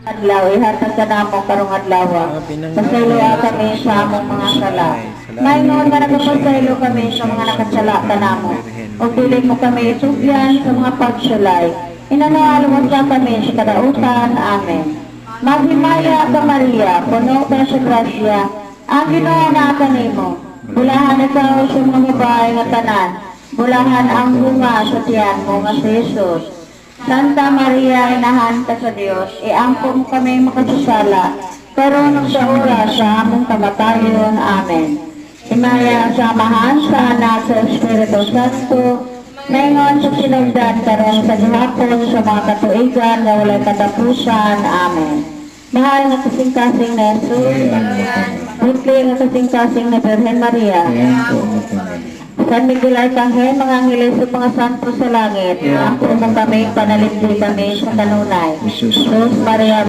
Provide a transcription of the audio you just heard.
adlaw, ihatag ka na mo karong adlaw. Pasaylo kami sa among mga sala. Mayroon nga nagpasaylo kami sa mga nakatsala ka namo. O dili mo kami isugyan sa mga pagsulay. Inanaalo mo sa kami sa kadautan. Amen. Maghimaya ka Maria, puno ka sa grasya. Ang Ginoo na kanimo. Bulahan ikaw sa mga babae nga tanan. Bulahan ang bunga sa tiyan mo nga si Jesus. Santa Maria, inahan ka sa Diyos, iampun kami makasasala, karon sa oras sa among kamatayon. Amen. Himaya sa Amahan, sa Anak, sa Espiritu Santo, ngayon sa sinugdan karon sa gihapon sa mga katuigan na walay katapusan. Amen. Mahal nga kasing-kasing na Jesus, bukli nga kasing-kasing na Birhen Maria, San Miguel Arcangel, mga angeles sa mga santo sa langit, ang umong kami, panalipdi kami sa kanunay. Jesus Maria,